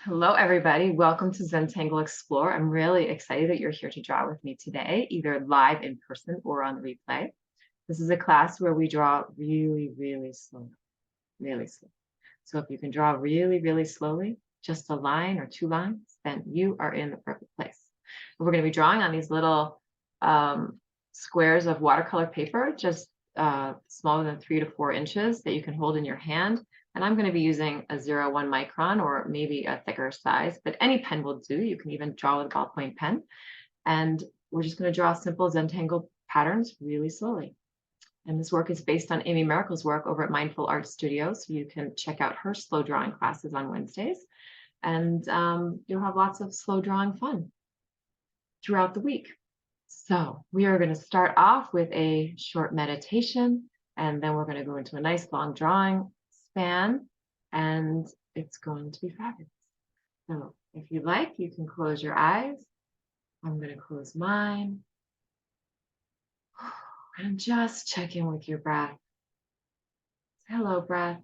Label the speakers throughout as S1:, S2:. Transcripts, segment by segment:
S1: Hello, everybody. Welcome to Zentangle Explore. I'm really excited that you're here to draw with me today, either live in person or on replay. This is a class where we draw really, really slow, really slow. So if you can draw really, really slowly, just a line or two lines, then you are in the perfect place. And we're going to be drawing on these little squares of watercolor paper, just smaller than 3 to 4 inches that you can hold in your hand. And I'm going to be using a 0.1 micron or maybe a thicker size, but any pen will do. You can even draw with a ballpoint pen. And we're just going to draw simple Zentangle patterns really slowly. And this work is based on Amy Miracle's work over at Mindful Art Studio. So you can check out her slow drawing classes on Wednesdays. And you'll have lots of slow drawing fun throughout the week. So we are going to start off with a short meditation, and then we're going to go into a nice long drawing span, and it's going to be fabulous. So if you like, you can close your eyes. I'm going to close mine. And just check in with your breath. Hello, breath.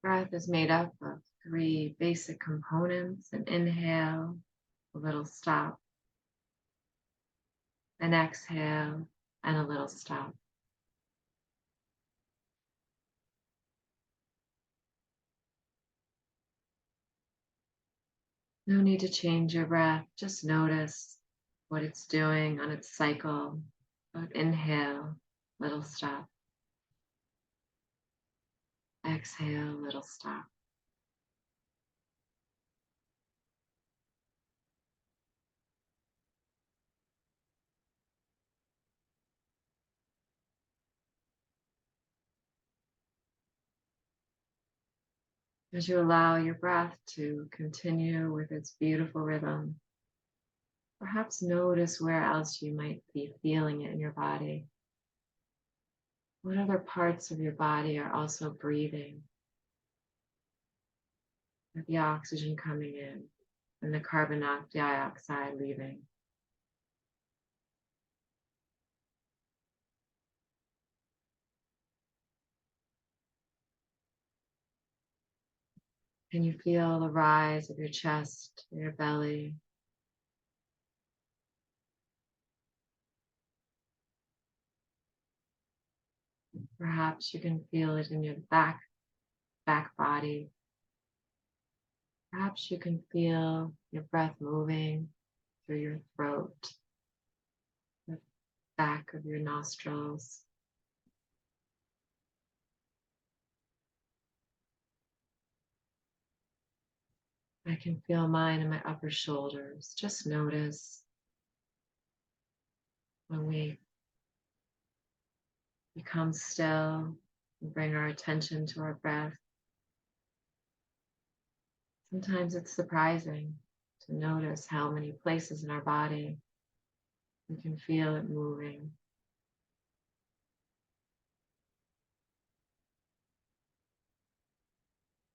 S1: Breath is made up of 3 basic components: an inhale, a little stop, an exhale, and a little stop. No need to change your breath. Just notice what it's doing on its cycle of inhale, little stop, exhale, little stop. As you allow your breath to continue with its beautiful rhythm, perhaps notice where else you might be feeling it in your body. What other parts of your body are also breathing, with the oxygen coming in and the carbon dioxide leaving? Can you feel the rise of your chest, your belly? Perhaps you can feel it in your back body. Perhaps you can feel your breath moving through your throat, the back of your nostrils. I can feel mine in my upper shoulders. Just notice when we become still and bring our attention to our breath. Sometimes it's surprising to notice how many places in our body we can feel it moving.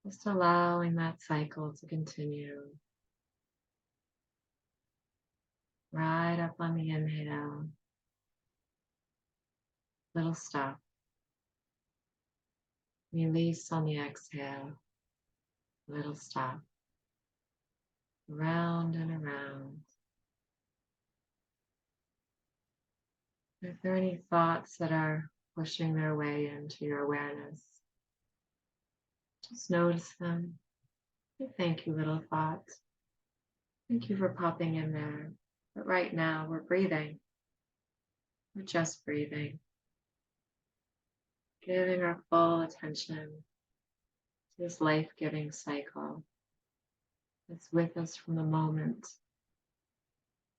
S1: Just allowing that cycle to continue. Right up on the inhale, little stop. Release on the exhale, little stop. Around and around. If there are any thoughts that are pushing their way into your awareness, just notice them. Thank you, little thoughts. Thank you for popping in there. But right now, we're breathing. We're just breathing. Giving our full attention to this life-giving cycle that's with us from the moment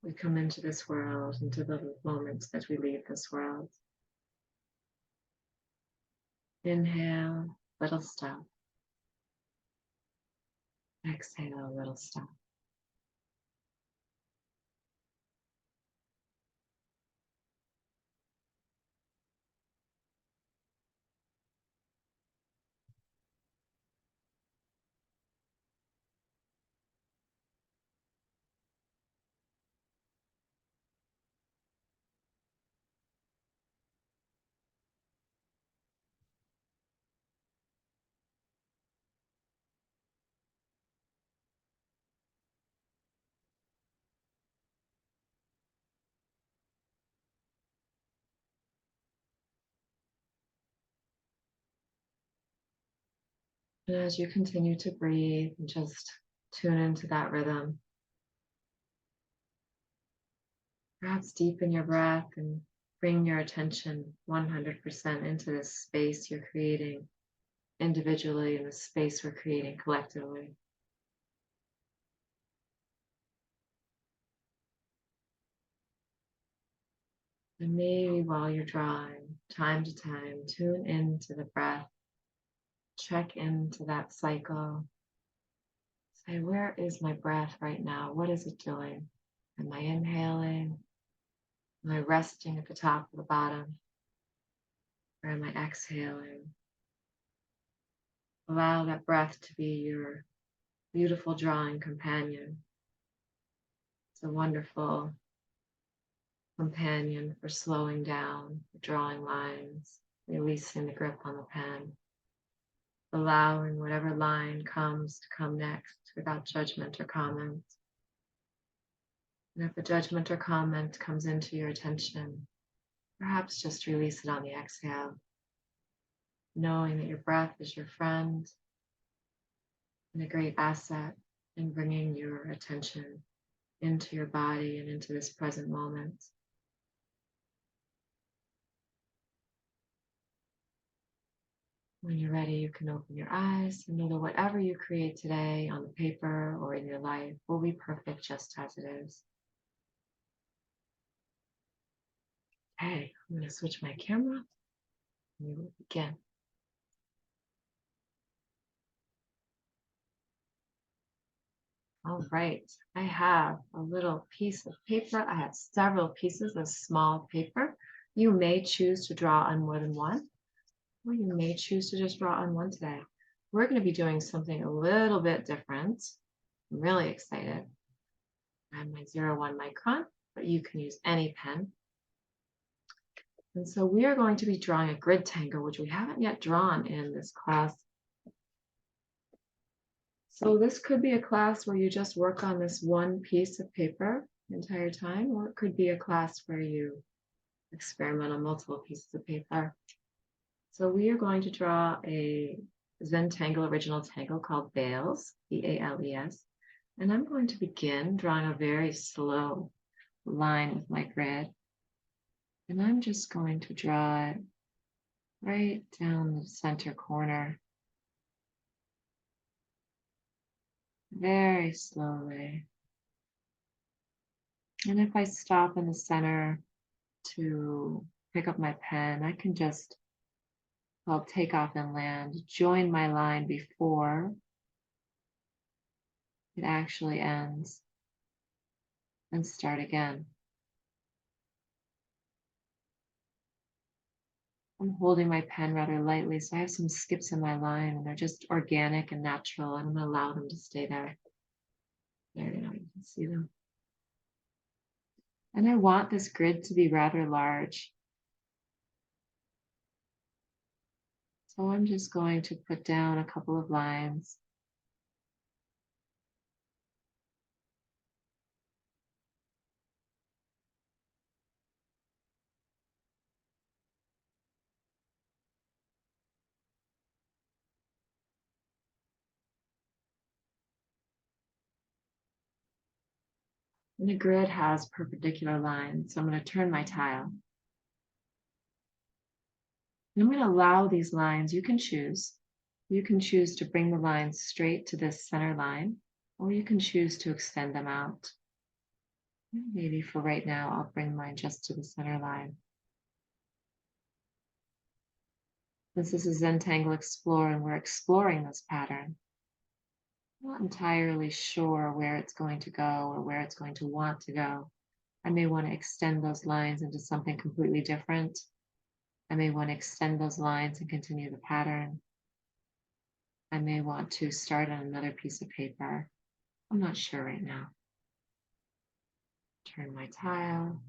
S1: we come into this world, into the moment that we leave this world. Inhale, little stop. Exhale, little stop. And as you continue to breathe and just tune into that rhythm, perhaps deepen your breath and bring your attention 100% into this space you're creating individually and the space we're creating collectively. And maybe while you're drawing, time to time, tune into the breath, check into that cycle. Say, where is my breath right now? What is it doing? Am I inhaling? Am I resting at the top or the bottom? Or am I exhaling? Allow that breath to be your beautiful drawing companion. It's a wonderful companion for slowing down, for drawing lines, releasing the grip on the pen, allowing whatever line comes to come next without judgment or comment. And if a judgment or comment comes into your attention, perhaps just release it on the exhale, knowing that your breath is your friend and a great asset in bringing your attention into your body and into this present moment. When you're ready, you can open your eyes and know that whatever you create today on the paper or in your life will be perfect just as it is. Okay, I'm going to switch my camera and we will begin. All right, I have a little piece of paper. I have several pieces of small paper. You may choose to draw on more than one, or you may choose to just draw on one today. We're going to be doing something a little bit different. I'm really excited. I have my 01 Micron, but you can use any pen. And so we are going to be drawing a grid tangle, which we haven't yet drawn in this class. So this could be a class where you just work on this one piece of paper the entire time, or it could be a class where you experiment on multiple pieces of paper. So we are going to draw a Zentangle original tangle called Bales, B-A-L-E-S. And I'm going to begin drawing a very slow line with my grid. And I'm just going to draw it right down the center corner, very slowly. And if I stop in the center to pick up my pen, I can just, I'll take off and land, join my line before it actually ends, and start again. I'm holding my pen rather lightly, so I have some skips in my line, and they're just organic and natural, and I'm going to allow them to stay there. There you go, you can see them. And I want this grid to be rather large. So I'm just going to put down a couple of lines. And the grid has perpendicular lines, so I'm going to turn my tile. And I'm going to allow these lines, you can choose. You can choose to bring the lines straight to this center line, or you can choose to extend them out. Maybe for right now, I'll bring mine just to the center line. This is a Zentangle Explore, and we're exploring this pattern. I'm not entirely sure where it's going to go or where it's going to want to go. I may want to extend those lines into something completely different. I may want to extend those lines and continue the pattern. I may want to start on another piece of paper. I'm not sure right now. Turn my tile.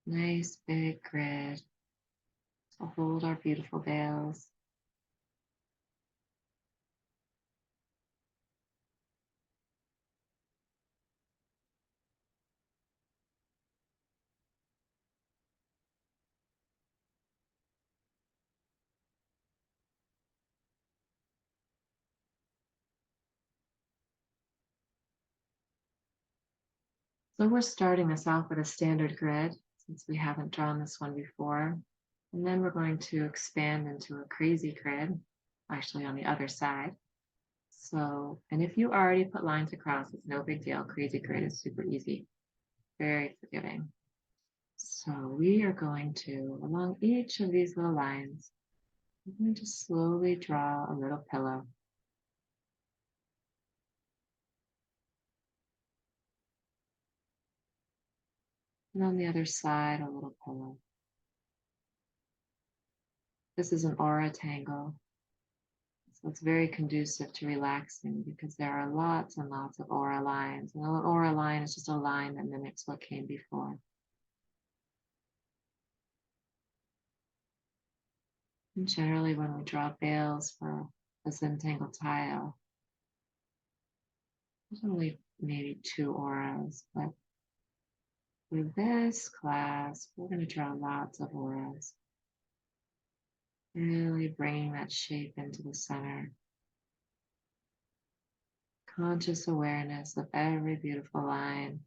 S1: Nice big grid. So hold our beautiful bales. So we're starting this off with a standard grid since we haven't drawn this one before. And then we're going to expand into a crazy grid, actually on the other side. So, and if you already put lines across, it's no big deal. Crazy grid is super easy, very forgiving. So we are going to, along each of these little lines, I'm going to slowly draw a little pillow. And on the other side, a little pillow. This is an aura tangle. So it's very conducive to relaxing because there are lots and lots of aura lines. And an aura line is just a line that mimics what came before. And generally when we draw Bales for a Zentangle tile, there's only maybe 2 auras, but for this class, we're going to draw lots of auras. Really bringing that shape into the center. Conscious awareness of every beautiful line.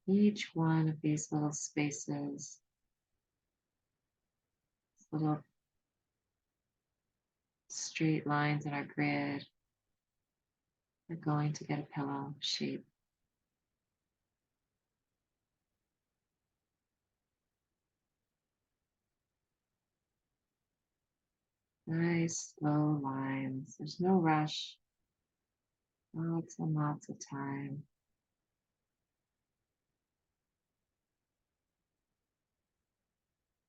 S1: Each one of these little spaces, little straight lines in our grid, are going to get a pillow shape. Nice slow lines. There's no rush. Lots and lots of time.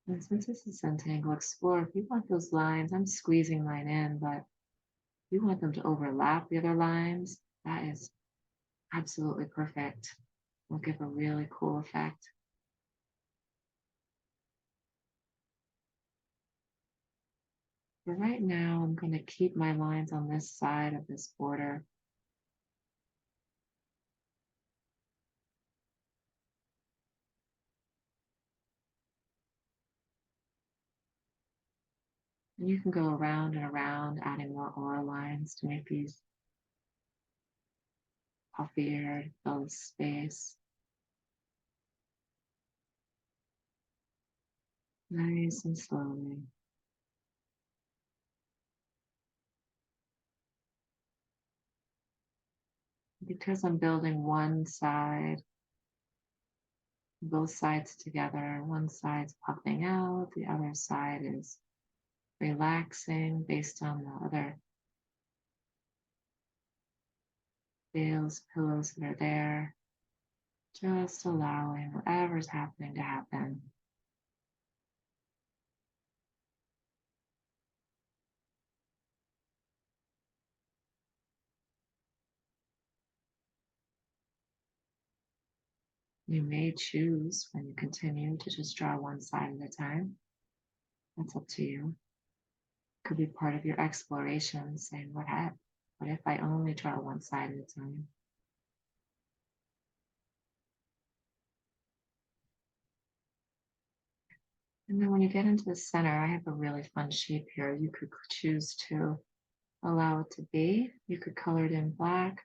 S1: And since this is Zentangle Explore, if you want those lines, I'm squeezing mine in, but if you want them to overlap the other lines, that is absolutely perfect. Will give a really cool effect. For right now, I'm going to keep my lines on this side of this border. And you can go around and around, adding more aura lines to make these puffier, fill the space. Nice and slowly. Because I'm building one side, both sides together, one side's puffing out, the other side is relaxing based on the other Bales, pillows that are there. Just allowing whatever's happening to happen. You may choose when you continue to just draw one side at a time. That's up to you. Could be part of your exploration, saying, what if I only draw one side at a time? And then when you get into the center, I have a really fun shape here. You could choose to allow it to be. You could color it in black.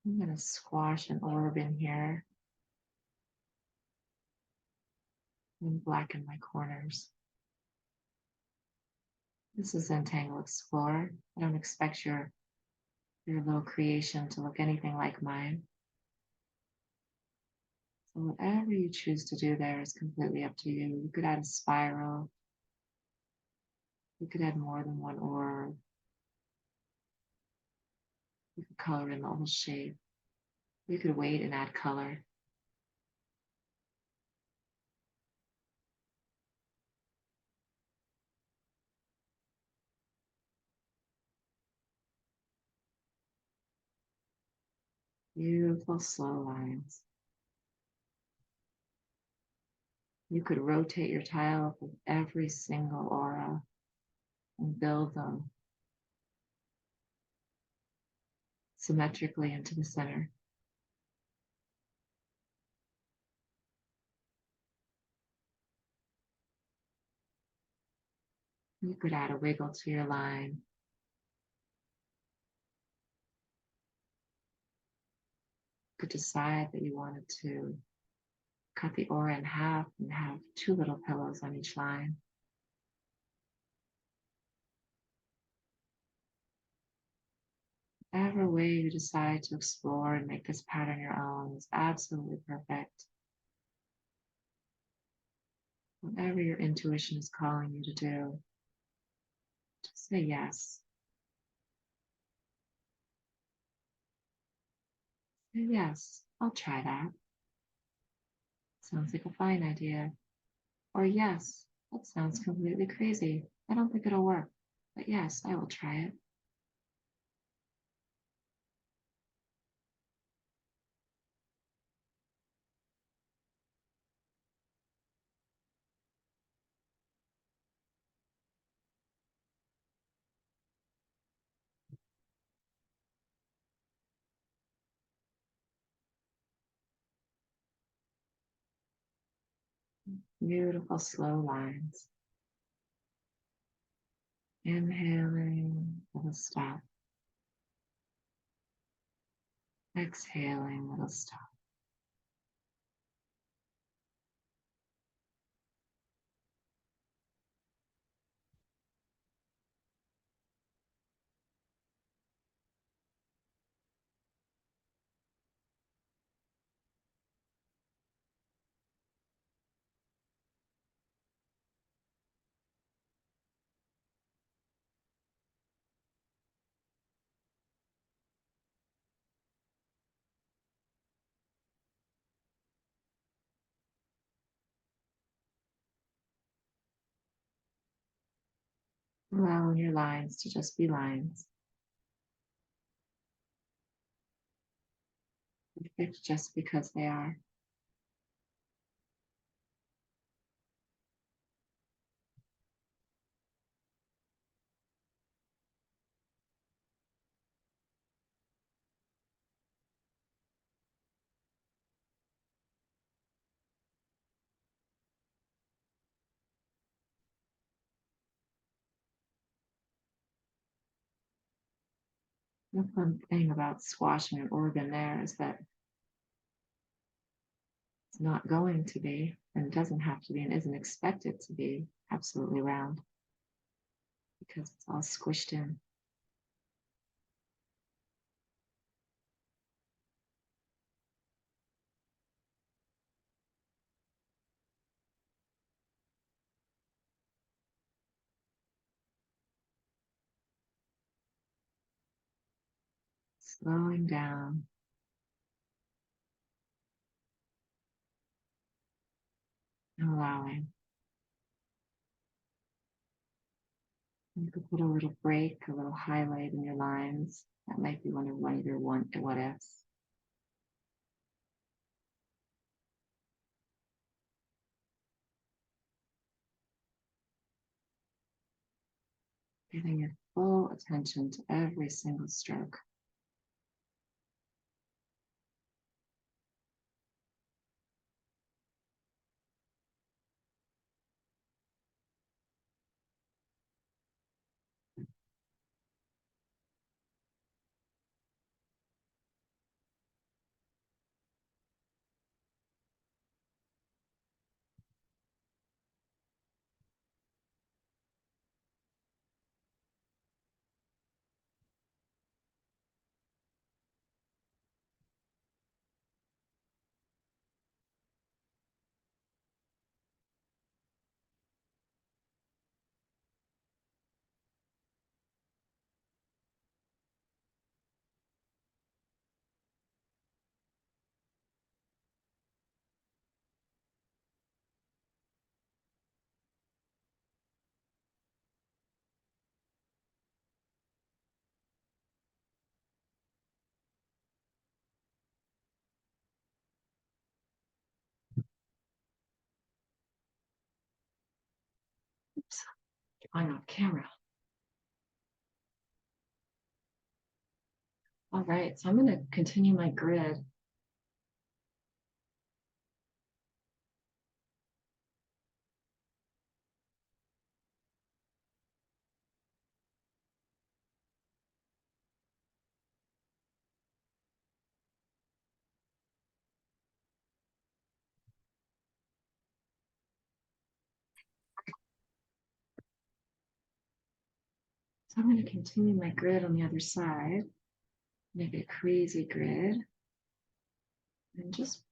S1: I'm going to squash an orb in here and blacken my corners. This is Zentangle Explore. I don't expect your little creation to look anything like mine. So whatever you choose to do there is completely up to you. You could add a spiral. You could add more than one orb. You could color in the whole shape. You could wait and add color. Beautiful slow lines. You could rotate your tile with every single aura and build them symmetrically into the center. You could add a wiggle to your line. could decide that you wanted to cut the aura in half and have two little pillows on each line. Whatever way you decide to explore and make this pattern your own is absolutely perfect. Whatever your intuition is calling you to do, just say yes. Say yes, I'll try that. Sounds like a fine idea. Or yes, that sounds completely crazy. I don't think it'll work. But yes, I will try it. Beautiful slow lines. Inhaling, little stop. Exhaling, little stop. Allowing your lines to just be lines. Perfect just because they are. The fun thing about squashing an organ there is that it's not going to be, and doesn't have to be, and isn't expected to be absolutely round because it's all squished in. Slowing down, and allowing. You could put a little break, a little highlight in your lines. That might be one of your what ifs. Giving your full attention to every single stroke. Oops, I'm on camera. All right, so I'm going to continue my grid. So I'm going to continue my grid on the other side, make a crazy grid, and just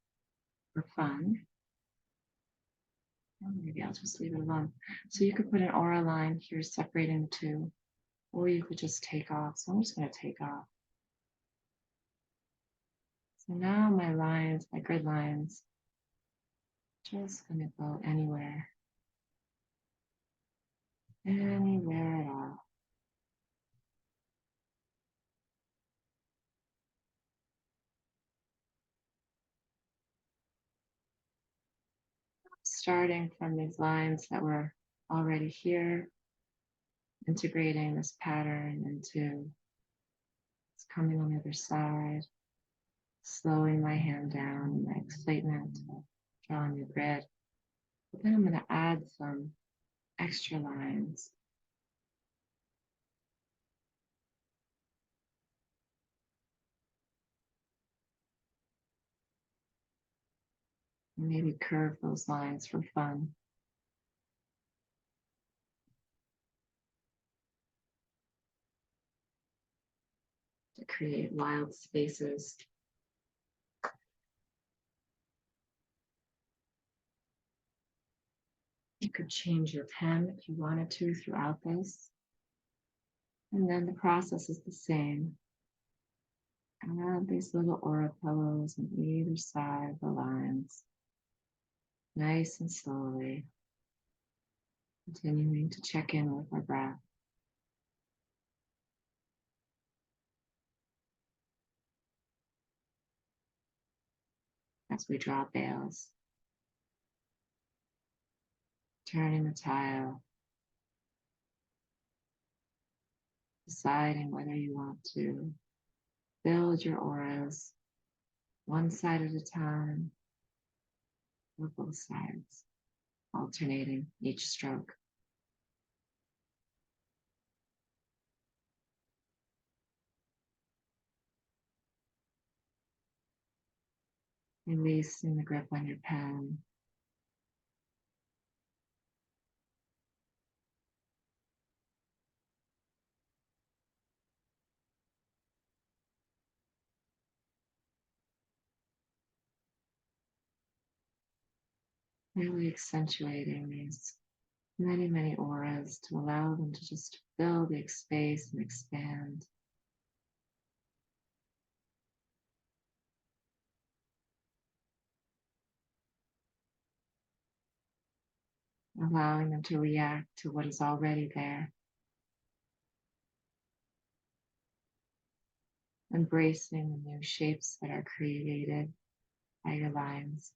S1: for fun, or maybe I'll just leave it alone. So you could put an aura line here separating the two, or you could just take off. So I'm just going to take off. So now my lines, my grid lines, just going to go anywhere, anywhere at all. Starting from these lines that were already here, integrating this pattern into what's coming on the other side, slowing my hand down in my excitement, drawing the grid. But then I'm going to add some extra lines. And maybe curve those lines for fun. To create wild spaces. You could change your pen if you wanted to throughout this. And then the process is the same. Add these little aura pillows on either side of the lines. Nice and slowly. Continuing to check in with our breath. As we draw Bales. Turning the tile. Deciding whether you want to build your auras one side at a time or both sides, alternating each stroke. Releasing the grip on your pen. Really accentuating these many, many auras to allow them to just fill the space and expand. Allowing them to react to what is already there. Embracing the new shapes that are created by your lines.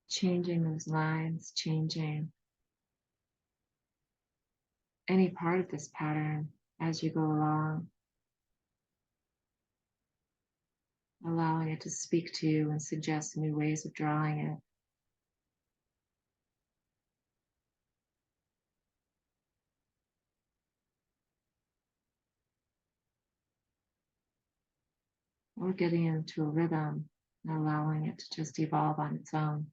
S1: Changing those lines, changing any part of this pattern as you go along, allowing it to speak to you and suggest new ways of drawing it. Or getting into a rhythm and allowing it to just evolve on its own.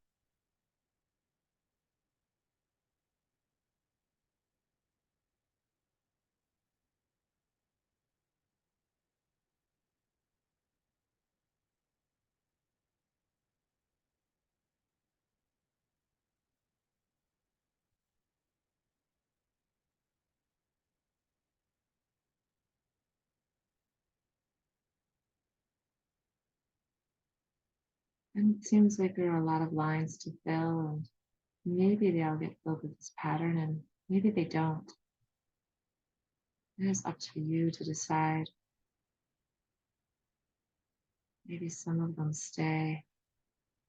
S1: And it seems like there are a lot of lines to fill, and maybe they all get filled with this pattern, and maybe they don't. It is up to you to decide. Maybe some of them stay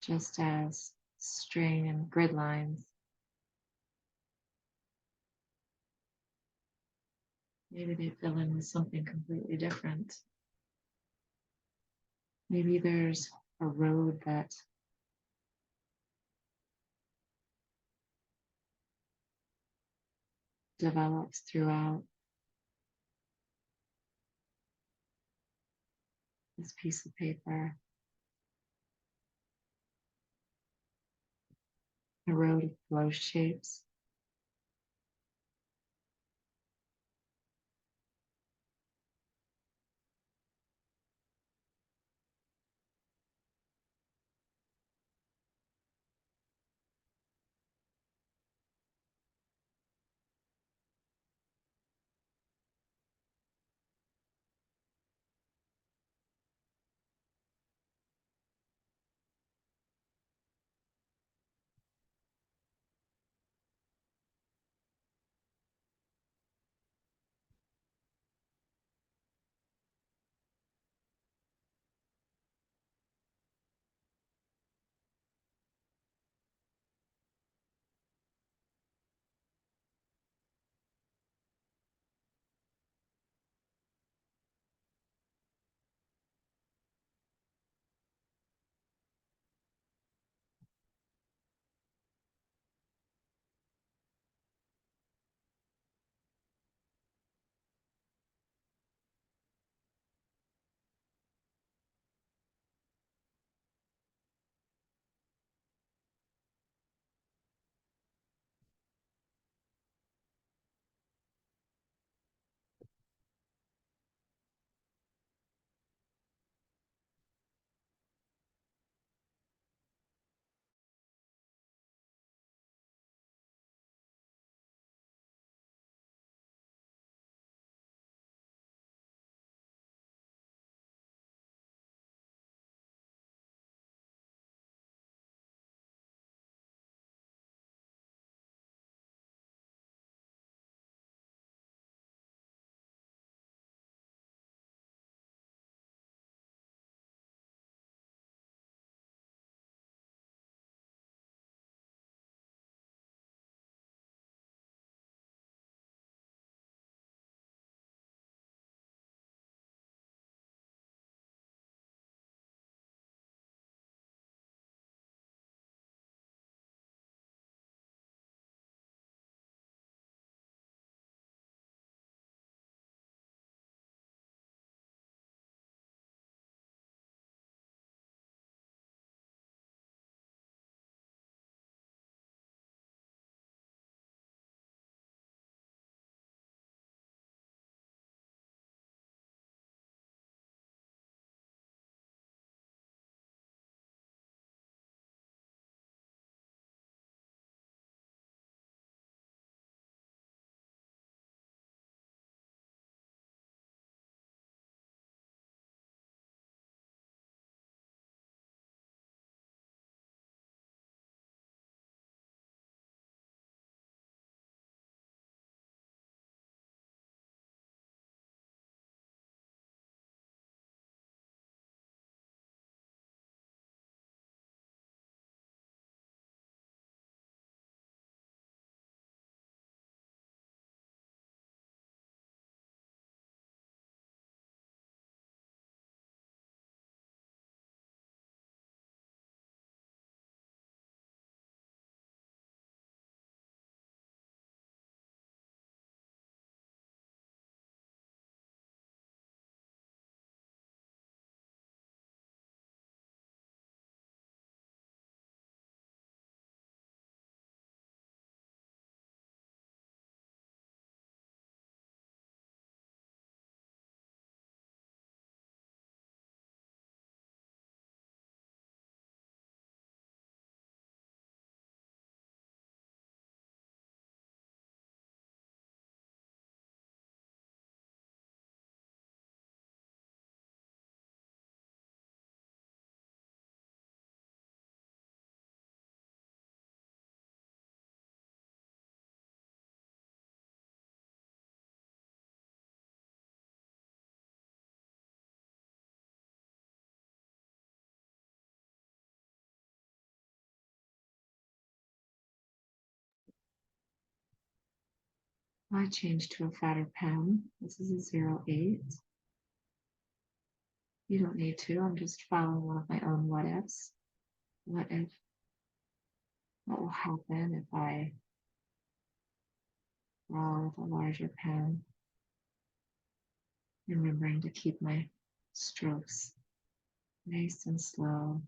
S1: just as string and grid lines. Maybe they fill in with something completely different. Maybe there's a road that develops throughout this piece of paper, a road of flow shapes. I changed to a fatter pen. This is a 08. You don't need to. I'm just following one of my own what ifs. What if, what will happen if I draw with a larger pen? Remembering to keep my strokes nice and slow.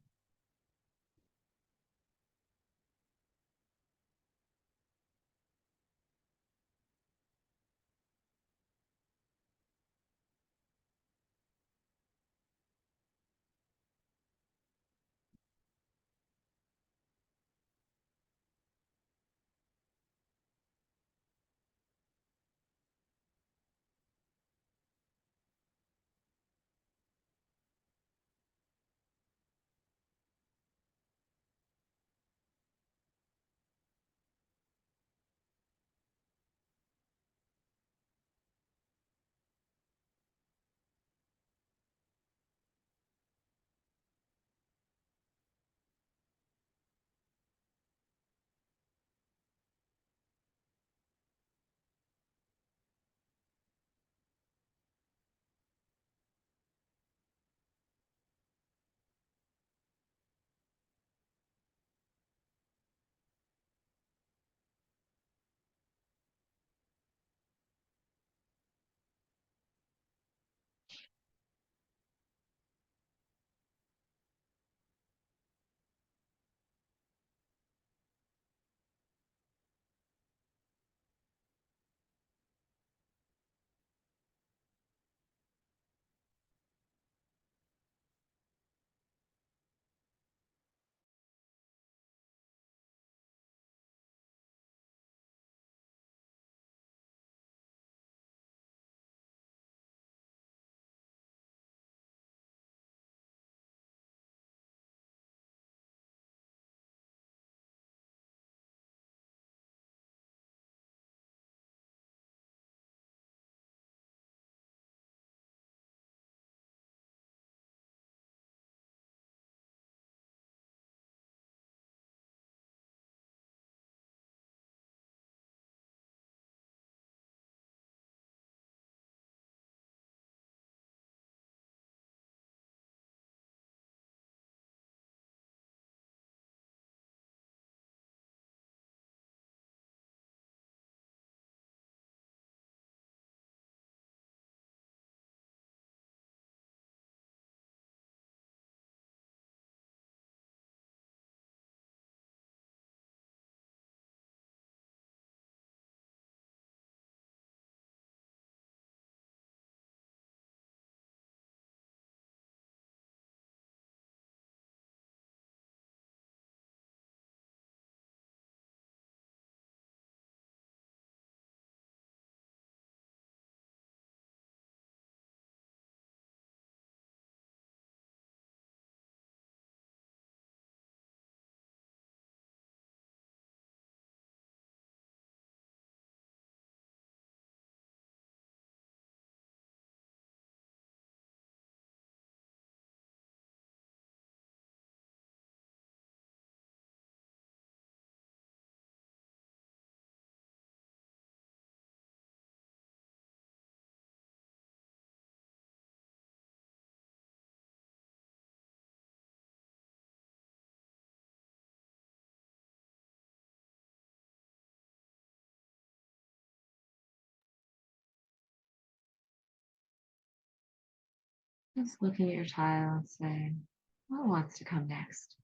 S1: Just looking at your tile and saying, what wants to come next?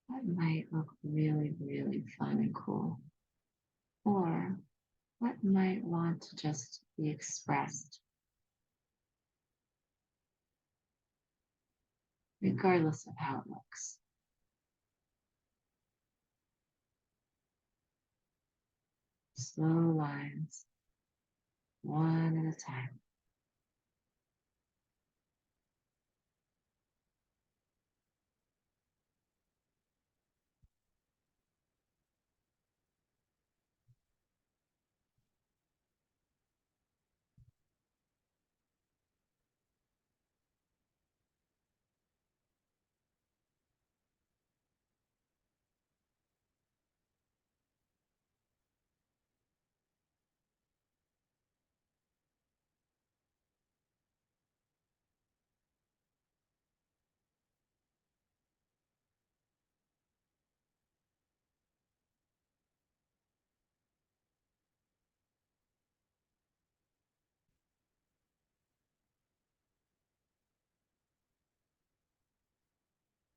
S1: What might look really, really fun and cool? Or what might want to just be expressed, regardless of how it looks? Slow lines, one at a time.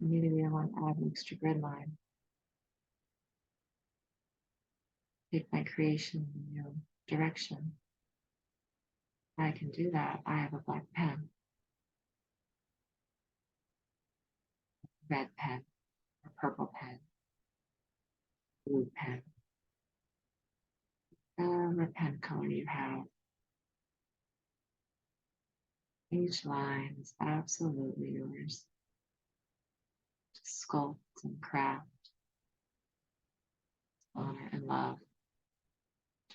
S1: Immediately I want to add an extra grid line. Take my creation in a new direction. I can do that. I have a black pen, red pen, or purple pen, blue pen, whatever pen color you have. Each line is absolutely yours to sculpt and craft, honor and love,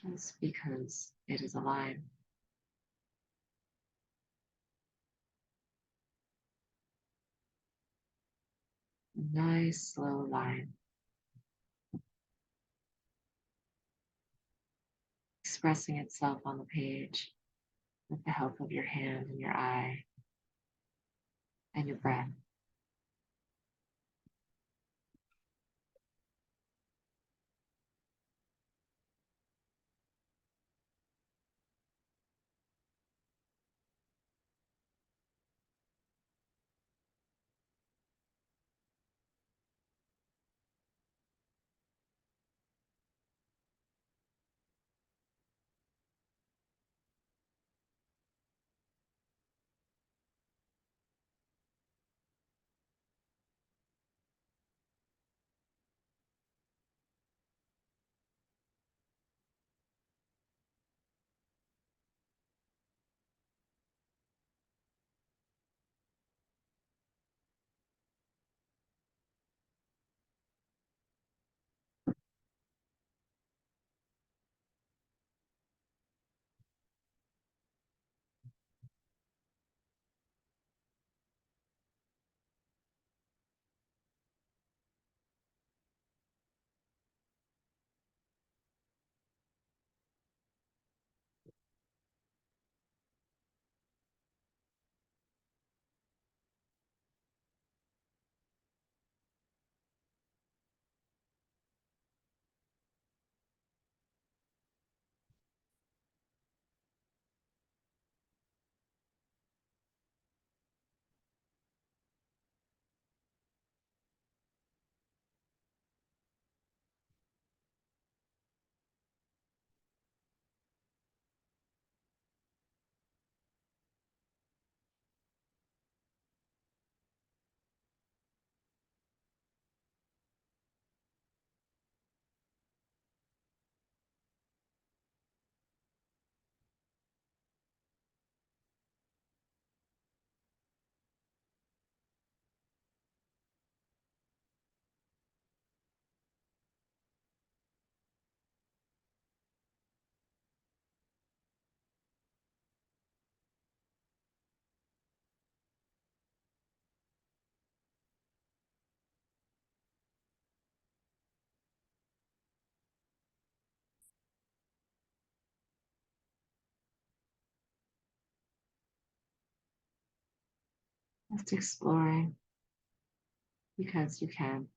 S1: just because it is a line. A nice slow line, expressing itself on the page with the help of your hand and your eye and your breath. Just exploring because you can.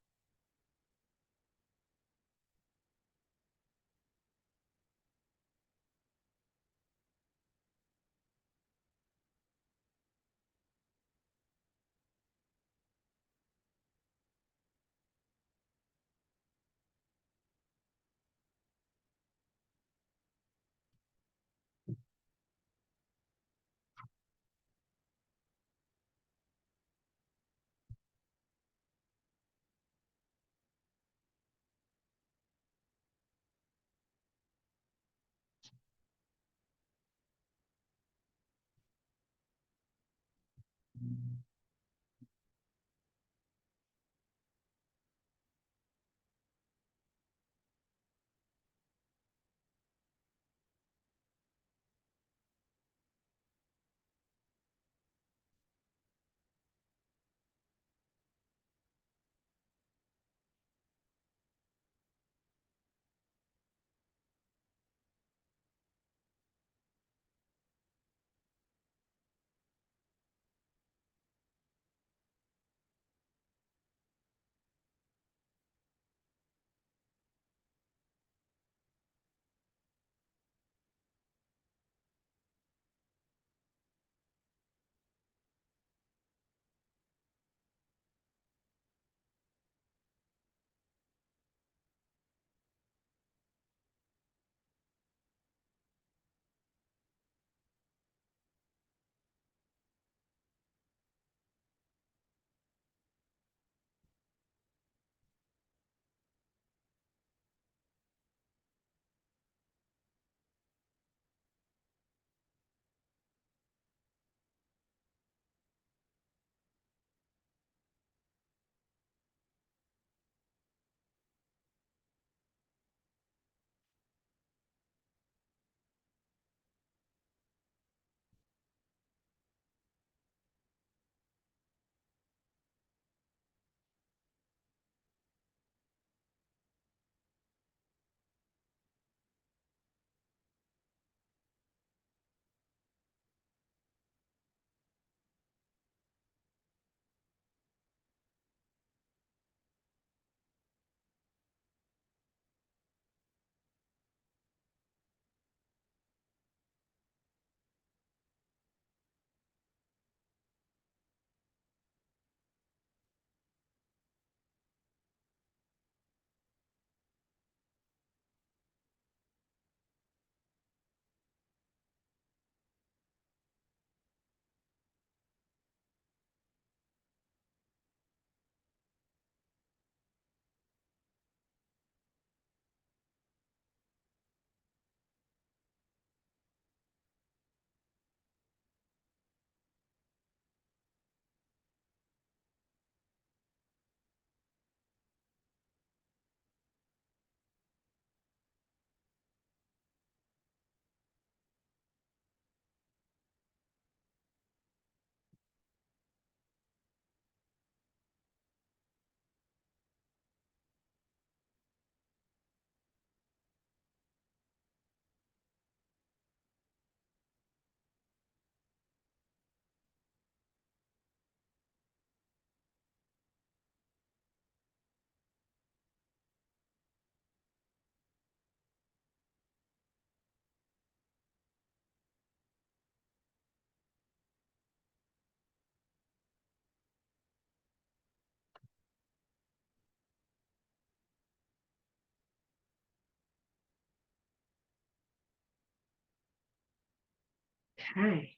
S1: Okay.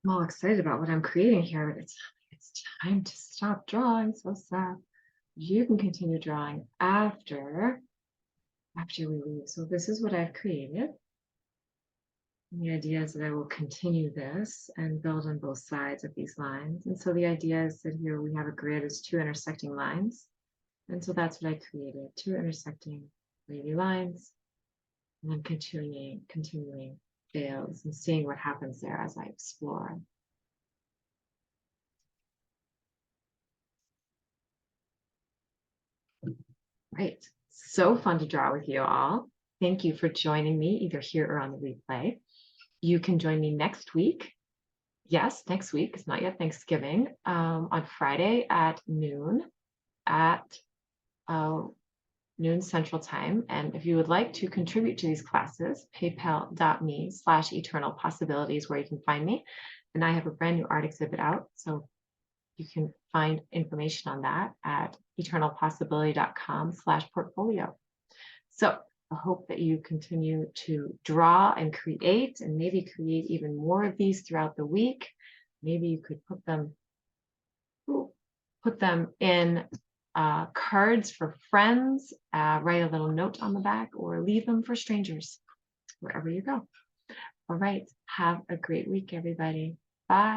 S1: I'm all excited about what I'm creating here, but it's time to stop drawing. So sad. You can continue drawing after we leave. So this is what I've created. And the idea is that I will continue this and build on both sides of these lines. And so the idea is that here we have a grid as two intersecting lines. And so that's what I created, two intersecting wavy lines, and then continuing Bales and seeing what happens there as I explore. Right. So fun to draw with you all. Thank you for joining me either here or on the replay. You can join me next week. Yes, next week. It's not yet Thanksgiving. On Friday at noon noon Central Time. And if you would like to contribute to these classes, paypal.me/eternal possibilities where you can find me. And I have a brand new art exhibit out. So you can find information on that at eternalpossibility.com/portfolio. So I hope that you continue to draw and create, and maybe create even more of these throughout the week. Maybe you could put them in cards for friends, write a little note on the back, or leave them for strangers, wherever you go. All right. Have a great week, everybody. Bye.